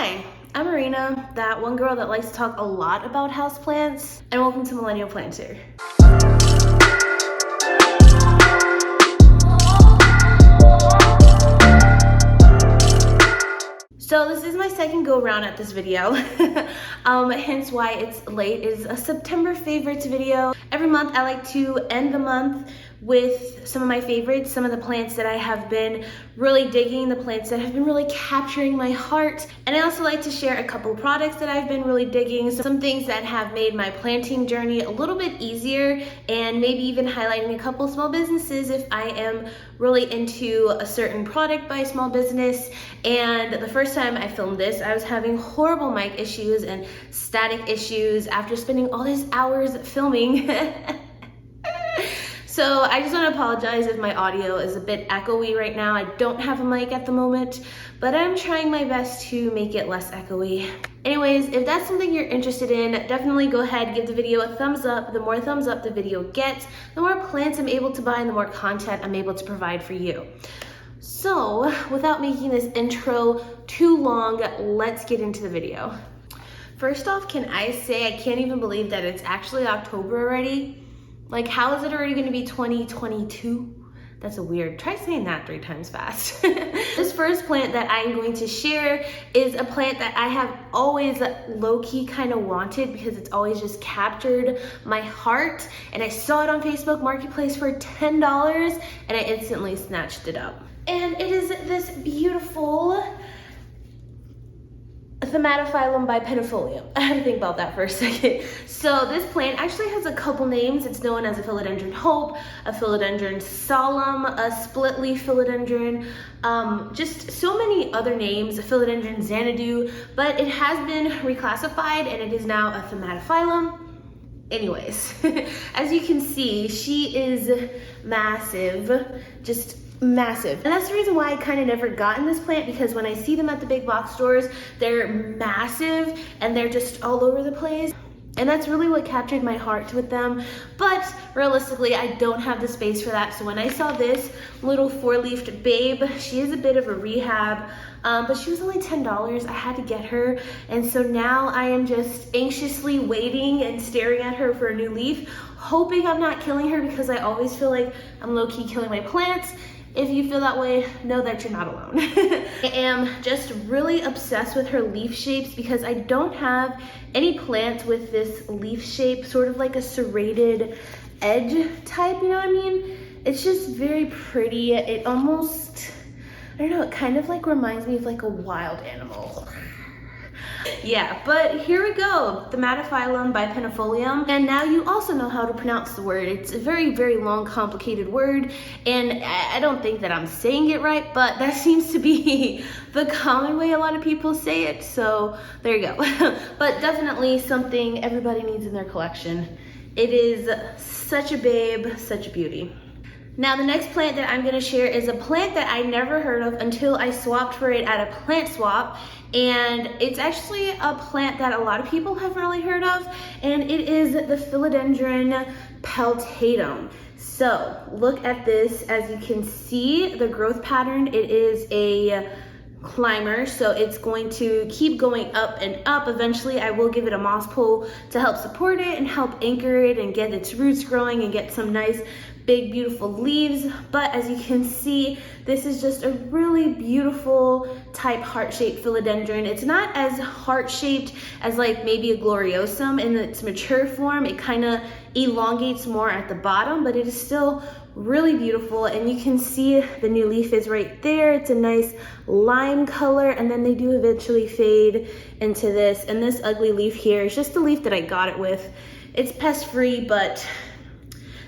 Hi, I'm Marina, that one girl that likes to talk a lot about houseplants, and welcome to Millennial Planter. So this is my second go around at this video, hence why it's late. It is a September favorites video. Every month I like to end the month with some of my favorites, some of the plants that I have been really digging, the plants that have been really capturing my heart. And I also like to share a couple of products that I've been really digging, some things that have made my planting journey a little bit easier, and maybe even highlighting a couple small businesses if I am really into a certain product by a small business. And the first time I filmed this, I was having horrible mic issues and static issues after spending all these hours filming. So I just want to apologize if my audio is a bit echoey right now. I don't have a mic at the moment, but I'm trying my best to make it less echoey. Anyways, if that's something you're interested in, definitely go ahead, give the video a thumbs up. The more thumbs up the video gets, the more plants I'm able to buy and the more content I'm able to provide for you. So without making this intro too long, let's get into the video. First off, can I say I can't even believe that it's actually October already? Like, how is it already gonna be 2022? That's a weird, try saying that 3 times fast. This first plant that I'm going to share is a plant that I have always low-key kind of wanted because it's always just captured my heart. And I saw it on Facebook Marketplace for $10 and I instantly snatched it up. And it is this beautiful Thematophylum by Thematophylum. I had to think about that for a second. So this plant actually has a couple names. It's known as a Philodendron hope, a Philodendron solemn, a split leaf philodendron, just so many other names, a Philodendron xanadu, but it has been reclassified and it is now a Thematophylum. Anyways, as you can see, she is massive, just massive. And that's the reason why I kind of never gotten this plant, because when I see them at the big box stores, they're massive and they're just all over the place. And that's really what captured my heart with them. But realistically, I don't have the space for that. So when I saw this little 4-leafed babe, she is a bit of a rehab, but she was only $10. I had to get her. And so now I am just anxiously waiting and staring at her for a new leaf, hoping I'm not killing her, because I always feel like I'm low-key killing my plants. If you feel that way, know that you're not alone. I am just really obsessed with her leaf shapes because I don't have any plants with this leaf shape, sort of like a serrated edge type, you know what I mean? It's just very pretty. It almost, I don't know, it kind of like reminds me of like a wild animal. Yeah, but here we go, Thematophylum by Thematophylum. And now you also know how to pronounce the word. It's a very, very long, complicated word, and I don't think that I'm saying it right, but that seems to be the common way a lot of people say it, so there you go. But definitely something everybody needs in their collection. It is such a babe, such a beauty. Now the next plant that I'm gonna share is a plant that I never heard of until I swapped for it at a plant swap. And it's actually a plant that a lot of people have really heard of, and it is the Philodendron Peltatum. So look at this. As you can see, the growth pattern, it is a climber, so it's going to keep going up and up. Eventually I will give it a moss pole to help support it and help anchor it and get its roots growing and get some nice big beautiful leaves. But as you can see, this is just a really beautiful type heart-shaped philodendron. It's not as heart-shaped as like maybe a gloriosum in its mature form. It kind of elongates more at the bottom, but it is still really beautiful. And you can see the new leaf is right there. It's a nice lime color, and then they do eventually fade into this. And this ugly leaf here is just the leaf that I got it with. It's pest free, but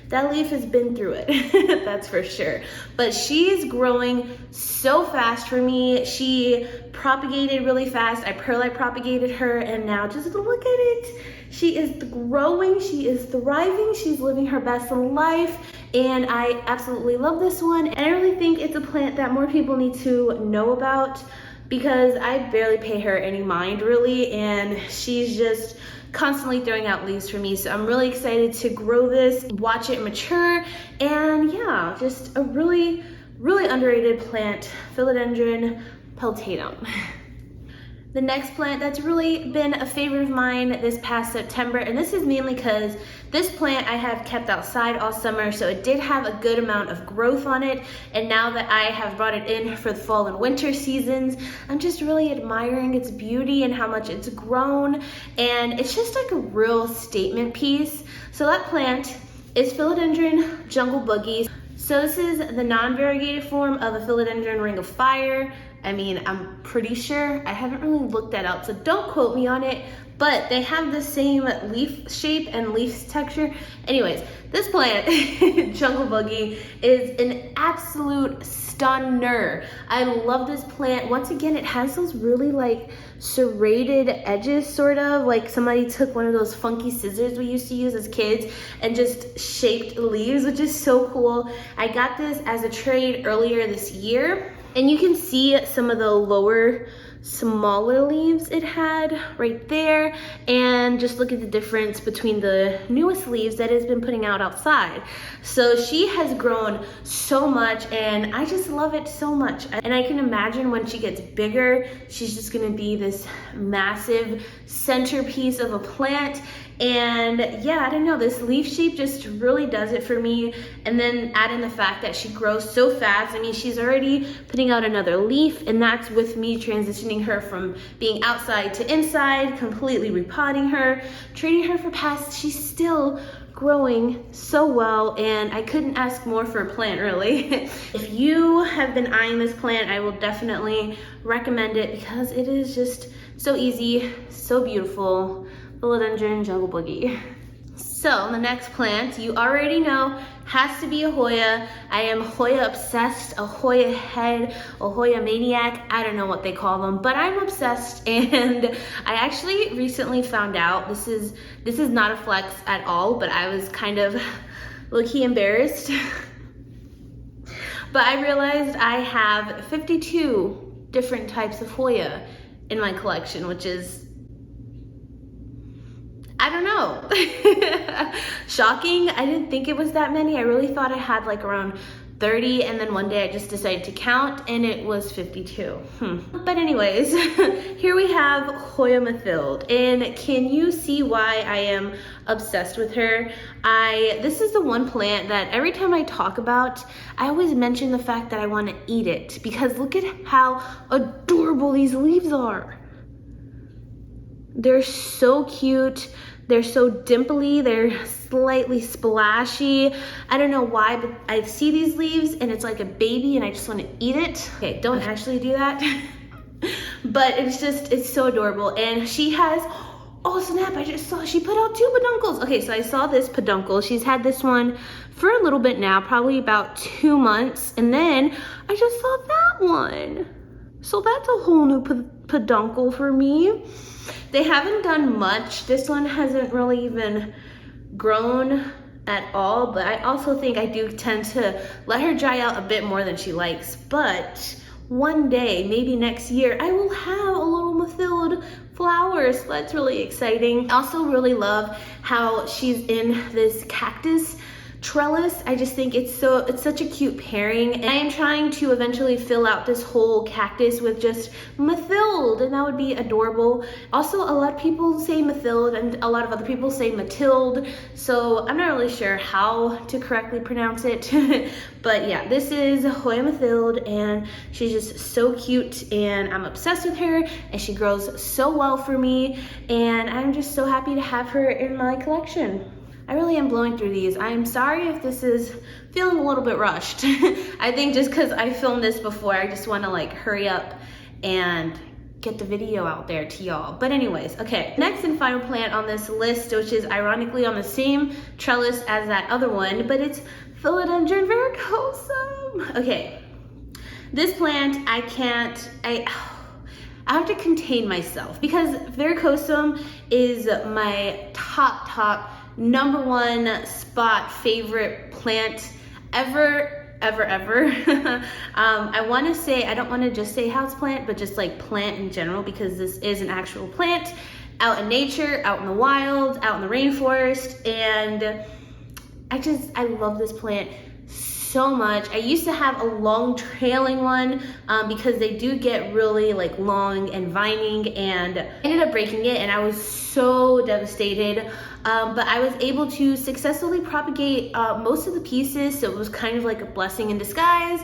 that leaf has been through it, that's for sure. But she is growing so fast for me. She propagated really fast. I perlite propagated her, and now just look at it. She is growing, she is thriving, she's living her best life, and I absolutely love this one. And I really think it's a plant that more people need to know about, because I barely pay her any mind really, and she's just constantly throwing out leaves for me. So I'm really excited to grow this, watch it mature, and yeah, just a really, really underrated plant, Philodendron Peltatum. The next plant that's really been a favorite of mine this past September, and this is mainly because this plant I have kept outside all summer, so it did have a good amount of growth on it, and now that I have brought it in for the fall and winter seasons, I'm just really admiring its beauty and how much it's grown, and it's just like a real statement piece. So that plant is Philodendron Jungle Buggy. So this is the non-variegated form of a Philodendron Ring of Fire. I mean, I'm pretty sure, I haven't really looked that up, so don't quote me on it, but they have the same leaf shape and leaf texture. Anyways, this plant, Jungle Buggy, is an absolute stunner. I love this plant. Once again, it has those really like serrated edges, sort of like somebody took one of those funky scissors we used to use as kids and just shaped the leaves, which is so cool. I got this as a trade earlier this year, and you can see some of the lower, smaller leaves it had right there, and just look at the difference between the newest leaves that it's been putting out outside. So she has grown so much, and I just love it so much. And I can imagine when she gets bigger, she's just gonna be this massive centerpiece of a plant. And yeah, I don't know, this leaf shape just really does it for me. And then add in the fact that she grows so fast. I mean, she's already putting out another leaf, and that's with me transitioning her from being outside to inside, completely repotting her, treating her for pests. She's still growing so well, and I couldn't ask more for a plant, really. If you have been eyeing this plant, I will definitely recommend it because it is just so easy, so beautiful. Philodendron Jungle Buggy. So the next plant, you already know, has to be a Hoya. I am Hoya obsessed, a Hoya head, a Hoya maniac. I don't know what they call them, but I'm obsessed. And I actually recently found out, this is not a flex at all, but I was kind of low-key embarrassed. But I realized I have 52 different types of Hoya in my collection, which is, I don't know, shocking. I didn't think it was that many. I really thought I had like around 30, and then one day I just decided to count and it was 52. But anyways, here we have Hoya Mafild, and can you see why I am obsessed with her? This is the one plant that every time I talk about, I always mention the fact that I want to eat it, because look at how adorable these leaves are. They're so cute. They're so dimply. They're slightly splashy. I don't know why, but I see these leaves and it's like a baby and I just want to eat it. Okay, don't actually do that. But it's so adorable. And she has, oh snap, I just saw she put out 2 peduncles. Okay, so I saw this peduncle. She's had this one for a little bit now, probably about 2 months. And then I just saw that one. So that's a whole new peduncle for me. They haven't done much. This one hasn't really even grown at all, but I also think I do tend to let her dry out a bit more than she likes. But one day, maybe next year, I will have a little Mafild flowers. So that's really exciting. I also really love how she's in this cactus trellis. I just think it's such a cute pairing, and I am trying to eventually fill out this whole cactus with just Mafild, and that would be adorable. Also, a lot of people say Mafild and a lot of other people say Matilde, so I'm not really sure how to correctly pronounce it. But yeah, this is Hoya Mafild, and she's just so cute, and I'm obsessed with her, and she grows so well for me, and I'm just so happy to have her in my collection. I really am blowing through these. I'm sorry if this is feeling a little bit rushed. I think just because I filmed this before, I just want to like hurry up and get the video out there to y'all. But anyways, okay. Next and final plant on this list, which is ironically on the same trellis as that other one, but it's Philodendron Verrucosum. Okay, this plant, I have to contain myself because Verrucosum is my top #1 spot favorite plant ever. I want to say, I don't want to just say houseplant, but just like plant in general, because this is an actual plant out in nature, out in the wild, out in the rainforest, and I love this plant so much. I used to have a long trailing one because they do get really like long and vining, and I ended up breaking it and I was so devastated. But I was able to successfully propagate most of the pieces, so it was kind of like a blessing in disguise,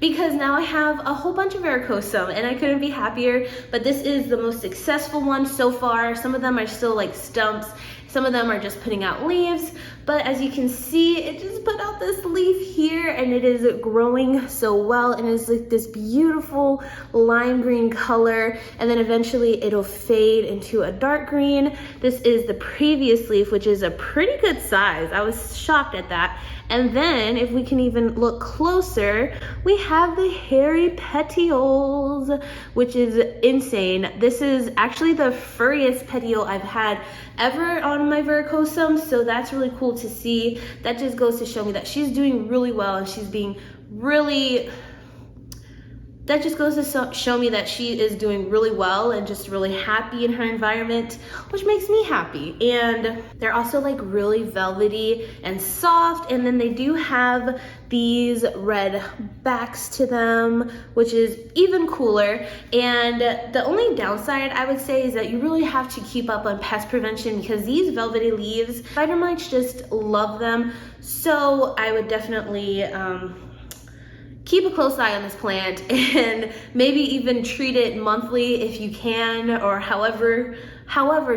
because now I have a whole bunch of varicosum and I couldn't be happier. But this is the most successful one so far. Some of them are still like stumps, some of them are just putting out leaves, but as you can see, it just put out this leaf here and it is growing so well, and it's like this beautiful lime green color, and then eventually it'll fade into a dark green. This is the previous leaf, which is a pretty good size. I was shocked at that. And then if we can even look closer, we have the hairy petioles, which is insane. This is actually the furriest petiole I've had ever on my varicosum, so that's really cool to see. That just goes to show me that she's doing really well, and she's being really, that just goes to show me that she is doing really well and just really happy in her environment, which makes me happy. And they're also like really velvety and soft, and then they do have these red backs to them, which is even cooler. And the only downside I would say is that you really have to keep up on pest prevention, because these velvety leaves, spider mites just love them. So I would definitely keep a close eye on this plant, and maybe even treat it monthly if you can, or however,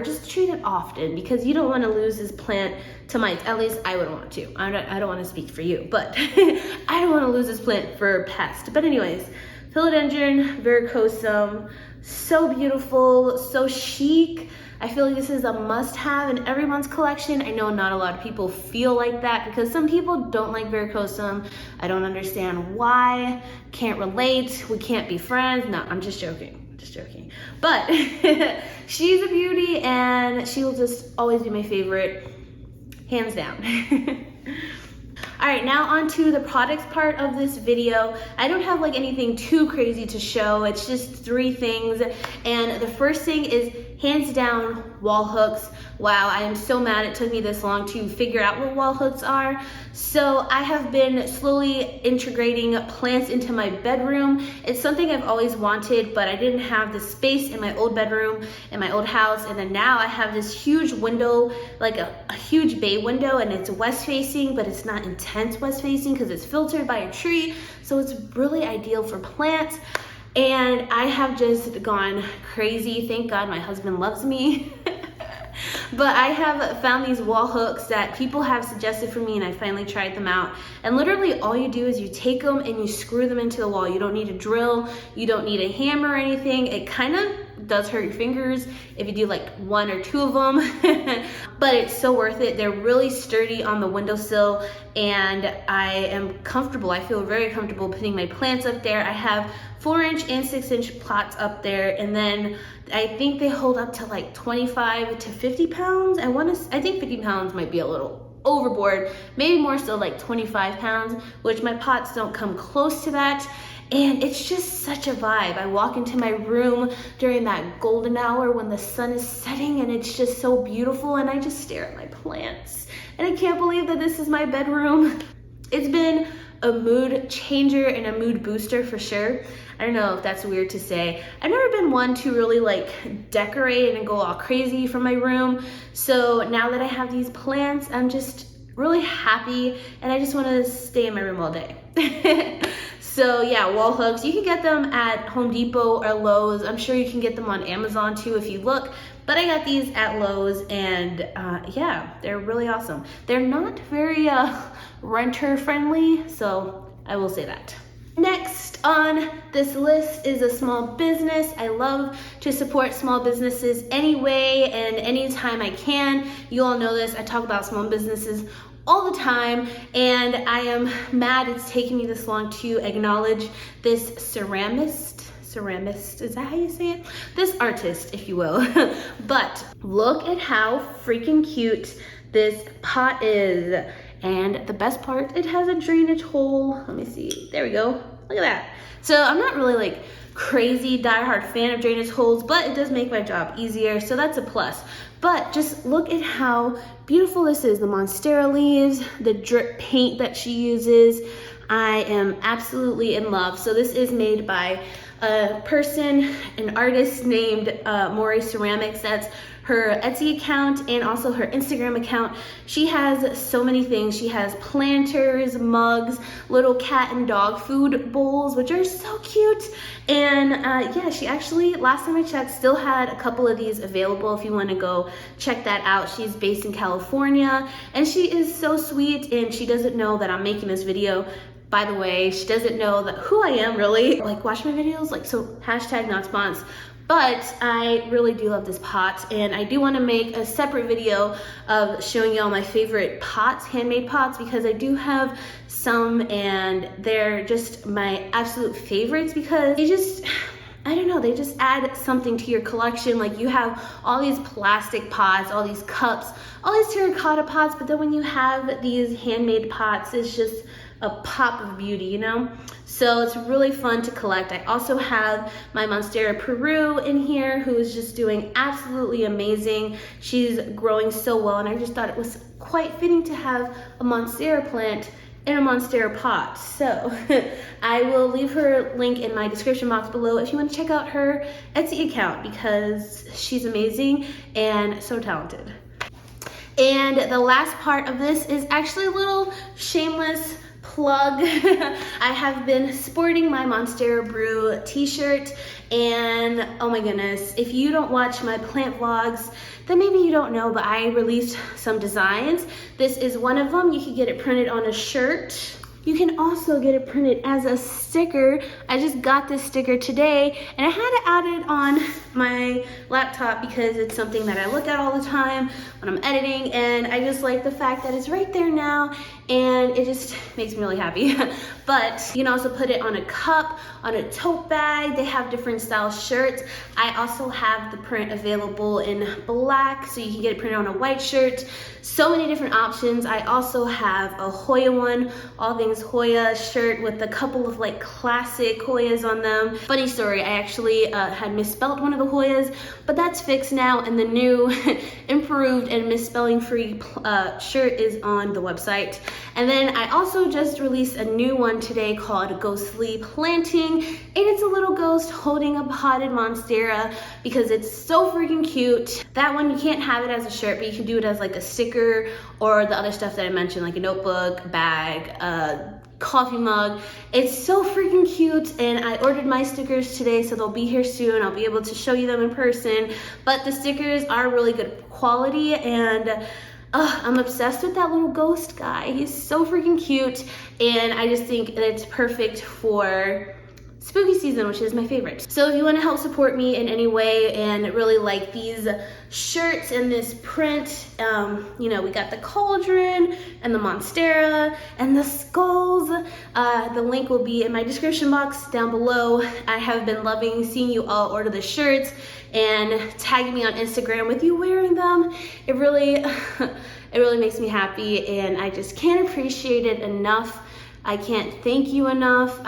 just treat it often, because you don't want to lose this plant to mites. At least I wouldn't want to. I don't want to speak for you, but I don't want to lose this plant for pest. But anyways, Philodendron varicosum, so beautiful, so chic. I feel like this is a must-have in everyone's collection. I know not a lot of people feel like that, because some people don't like varicosum. I don't understand why. Can't relate. We can't be friends. No, I'm just joking. But she's a beauty, and she will just always be my favorite, hands down. All right, now on to the products part of this video. I don't have like anything too crazy to show. It's just 3 things. And the first thing is hands down wall hooks. Wow, I am so mad it took me this long to figure out what wall hooks are. So I have been slowly integrating plants into my bedroom. It's something I've always wanted, but I didn't have the space in my old bedroom, in my old house. And then now I have this huge window, like a huge bay window, and it's west facing, but it's not intense west facing because it's filtered by a tree. So it's really ideal for plants. And I have just gone crazy. Thank God my husband loves me. But I have found these wall hooks that people have suggested for me, and I finally tried them out. And literally all you do is you take them and you screw them into the wall. You don't need a drill, you don't need a hammer or anything. It kind of does hurt your fingers if you do like 1 or 2 of them, but it's so worth it. They're really sturdy on the windowsill, and I am comfortable. I feel very comfortable putting my plants up there. I have 4-inch and 6-inch plots up there, and then I think they hold up to like 25 to 50 pounds. I think 50 pounds might be a little overboard, maybe more so like 25 pounds, which my pots don't come close to that. And it's just such a vibe. I walk into my room during that golden hour when the sun is setting, and it's just so beautiful, and I just stare at my plants. And I can't believe that this is my bedroom. It's been a mood changer and a mood booster for sure. I don't know if that's weird to say. I've never been one to really like decorate and go all crazy for my room. So now that I have these plants, I'm just really happy, and I just want to stay in my room all day. So yeah, wall hooks, you can get them at Home Depot or Lowe's. I'm sure you can get them on Amazon too if you look, but I got these at Lowe's, and yeah, they're really awesome. They're not very renter friendly, so I will say that. Next on this list is a small business. I love to support small businesses anyway and anytime I can. You all know this, I talk about small businesses all the time, and I am mad it's taken me this long to acknowledge this ceramist, is that how you say it? This artist, if you will. But look at how freaking cute this pot is. And the best part, it has a drainage hole. Let me see, there we go. look at that. So I'm not really like crazy diehard fan of drainage holes, but it does make my job easier, so that's a plus. But just look at how beautiful this is. The Monstera leaves, the drip paint that she uses. I am absolutely in love. So this is made by a person, an artist named Mori Ceramics. That's her Etsy account and also her Instagram account. She has so many things. She has planters, mugs, little cat and dog food bowls, which are so cute. And yeah, she actually, last time I checked, still had a couple of these available if you want to go check that out. She's based in California, and she is so sweet, and she doesn't know that I'm making this video. By the way, she doesn't know that who I am really. Like, watch my videos, like, so hashtag not spons. But I really do love this pot, and I do want to make a separate video of showing you all my favorite pots, handmade pots, because I do have some and they're just my absolute favorites because they just, I don't know, they just add something to your collection. Like, you have all these plastic pots, all these cups, all these terracotta pots, but then when you have these handmade pots, it's just a pop of beauty, you know? So it's really fun to collect. I also have my Monstera Peru in here, who is just doing absolutely amazing. She's growing so well, and I just thought it was quite fitting to have a Monstera plant in a Monstera pot. So I will leave her link in my description box below if you want to check out her Etsy account, because she's amazing and so talented. And the last part of this is actually a little shameless plug. I have been sporting my Monstera Brew t-shirt, and oh my goodness, if you don't watch my plant vlogs, then maybe you don't know, but I released some designs. This is one of them. You can get it printed on a shirt. You can also get it printed as a sticker. I just got this sticker today, and I had to add it on my laptop because it's something that I look at all the time when I'm editing, and I just like the fact that it's right there now, and it just makes me really happy. But you can also put it on a cup, on a tote bag. They have different style shirts. I also have the print available in black, so you can get it printed on a white shirt. So many different options. I also have a Hoya one, all things Hoya shirt with a couple of like classic Hoyas on them. Funny story, I actually had misspelled one of the Hoyas, but that's fixed now, and the new improved and misspelling free shirt is on the website. And then I also just released a new one today called Ghostly Planting, and it's a little ghost holding a potted Monstera because it's so freaking cute. That one, you can't have it as a shirt, but you can do it as like a sticker or the other stuff that I mentioned, like a notebook, bag, coffee mug. It's so freaking cute, and I ordered my stickers today, so they'll be here soon. I'll be able to show you them in person, but the stickers are really good quality, and I'm obsessed with that little ghost guy. He's so freaking cute, and I just think that it's perfect for spooky season, which is my favorite. So if you want to help support me in any way and really like these shirts and this print, you know, we got the cauldron and the Monstera and the skulls. The link will be in my description box down below. I have been loving seeing you all order the shirts and tagging me on Instagram with you wearing them. It really makes me happy, and I just can't appreciate it enough. I can't thank you enough.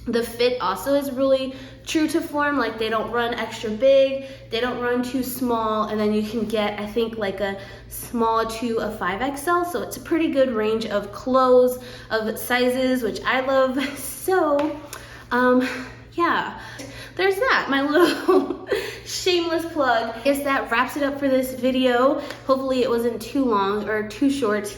The fit also is really true to form. Like, they don't run extra big, they don't run too small, and then you can get, I think, like a small to a 5XL, so it's a pretty good range of clothes, of sizes, which I love. So yeah, there's that, my little shameless plug. I guess that wraps it up for this video. Hopefully it wasn't too long or too short.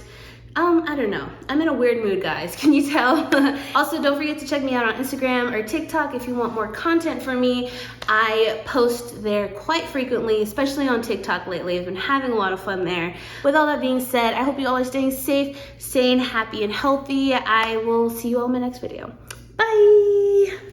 I don't know. I'm in a weird mood, guys. Can you tell? Also, don't forget to check me out on Instagram or TikTok if you want more content from me. I post there quite frequently, especially on TikTok lately. I've been having a lot of fun there. With all that being said, I hope you all are staying safe, staying happy and healthy. I will see you all in my next video.